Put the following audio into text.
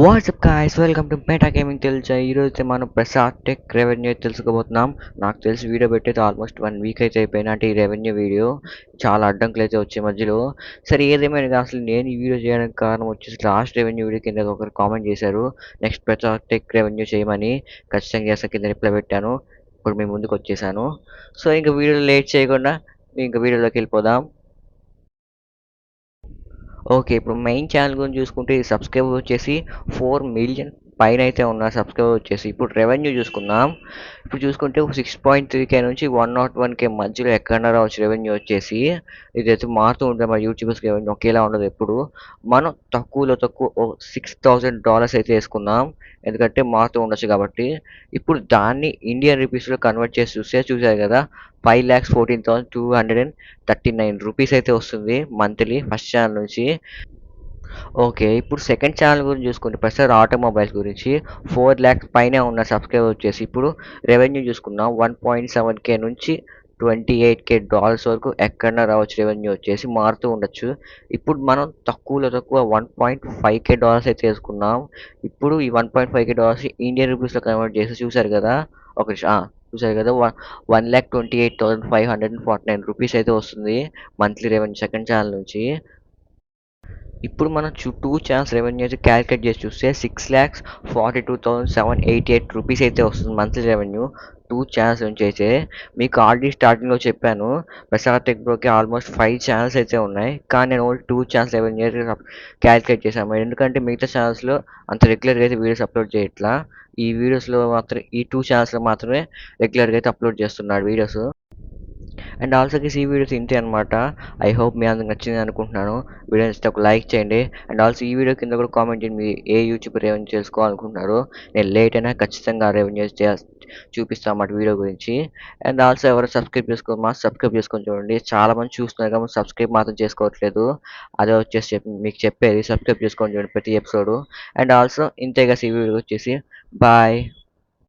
WhatsApp guys welcome to meta gaming తెలుసా ఈరోజైతే మనం ప్రసాద్ టెక్ రెవెన్యూ తెలుసుకోబోతున్నాం. నాకు తెలిసి వీడియో పెట్టేది ఆల్మోస్ట్ 1 వీక్ అయితే అయిపోయినా అంటే ఈ రెవెన్యూ వీడియో చాలా అడ్డంకులు అయితే వచ్చే మధ్యలో. సరే ఏదేమైనా అసలు నేను ఈ వీడియో చేయడానికి కారణం వచ్చేసి లాస్ట్ రెవెన్యూ వీడియో కింద ఒకరు కామెంట్ చేశారు నెక్స్ట్ ప్రసాద్ టెక్ రెవెన్యూ చేయమని. ఖచ్చితంగా చేస్తా కింద రిప్లై పెట్టాను. ఇప్పుడు మీ ముందుకు వచ్చేసాను. సో ఇంకా వీడియో లేట్ చేయకుండా ఇంకా వీడియోలోకి వెళ్ళిపోదాం. ఓకే. ఇప్పుడు మెయిన్ ఛానల్ గురించి చూసుకుంటే ఈ సబ్స్క్రైబర్ వచ్చేసి 4,000,000 పైనైతే ఉన్నారు సబ్స్క్రైబర్ వచ్చేసి. ఇప్పుడు రెవెన్యూ చూసుకుందాం. ఇప్పుడు చూసుకుంటే 6.3K నుంచి 101K మధ్యలో ఎక్కడన్నా రావచ్చు రెవెన్యూ వచ్చేసి. ఇదైతే మారుతూ ఉంటుంది మన యూట్యూబర్స్‌కి రెవెన్యూ ఒకేలా ఉండదు ఎప్పుడు. మనం తక్కువలో తక్కువ $6,000 అయితే ఏసుకుందాం. ఎందుకంటే మారుతూ ఉండొచ్చు కాబట్టి. ఇప్పుడు దాన్ని ఇండియన్ రూపీస్‌లో కన్వర్ట్ చేసి చూసారు కదా! $5,14,239 అయితే వస్తుంది మంత్లీ ఫస్ట్ ఛానల్ నుంచి. ఓకే. ఇప్పుడు సెకండ్ ఛానల్ గురించి చూసుకుంటే ప్రసాద్ ఆటోమొబైల్స్ గురించి 4,00,000 పైనే ఉన్న సబ్స్క్రైబర్ వచ్చేసి ఇప్పుడు రెవెన్యూ చూసుకున్నాం 1.7K నుంచి $28K వరకు ఎక్కడన్నా రావచ్చు రెవెన్యూ వచ్చేసి మారుతూ ఉండొచ్చు. ఇప్పుడు మనం తక్కువలో తక్కువ $1.5K అయితే వేసుకున్నాం. ఇప్పుడు ఈ $1.5K ఇండియన్ రూపీస్‌లో కన్వర్ట్ చేసి చూసారు కదా! ఒక నిమిషం చూసారు కదా! 1,28,549 అయితే వస్తుంది మంత్లీ రెవెన్యూ సెకండ్ ఛానల్ నుంచి. ఇప్పుడు మనం 2 ఛానల్స్ రెవెన్యూ అయితే క్యాలిక్యులేట్ చేసి చూస్తే $6,42,788 అయితే వస్తుంది మంత్లీ రెవెన్యూ 2 ఛానల్స్ నుంచి అయితే. మీకు ఆల్రెడీ స్టార్టింగ్‌లో చెప్పాను ప్రసాద్ టెక్ బ్రోకి ఆల్మోస్ట్ 5 ఛానల్స్ అయితే ఉన్నాయి. కానీ నేను ఓన్లీ 2 ఛానల్స్ రెవెన్యూ అయితే క్యాలిక్యులేట్ చేశాను. ఎందుకంటే మిగతా ఛానల్స్‌లో అంత రెగ్యులర్‌గా అయితే వీడియోస్ అప్లోడ్ చేయట్లా. ఈ వీడియోస్‌లో మాత్రం ఈ 2 ఛానల్స్‌లో మాత్రమే రెగ్యులర్‌గా అయితే అప్లోడ్ చేస్తున్నాడు వీడియోస్. అండ్ ఆల్సో గైస్ ఈ వీడియోస్ ఇంతే అనమాట. ఐ హోప్ మీ అందరికి నచ్చింది అనుకుంటున్నాను. వీడియో నచ్చితే ఒక లైక్ చేయండి. అండ్ ఆల్సో ఈ వీడియో కింద కూడా కామెంట్ చేయండి మీరు ఏ యూట్యూబ్ రెవెన్యూ తెలుసుకోవాలనుకుంటున్నారో. నేను లేట్ అయినా ఖచ్చితంగా రెవెన్యూ చూపిస్తాను అన్నమాట వీడియో గురించి. అండ్ ఆల్సో ఎవరు సబ్స్క్రైబ్ సబ్స్క్రైబ్ చేసుకొని చూడండి. చాలామంది చూస్తున్నారు కాబట్టి సబ్స్క్రైబ్ మాత్రం చేసుకోవట్లేదు. అదే వచ్చేసి మీకు చెప్పేది సబ్స్క్రైబ్ చేసుకొని చూడండి ప్రతి ఎపిసోడ్. అండ్ ఆల్సో ఇంతే గైస్ ఈ వీడియో వచ్చేసి బాయ్.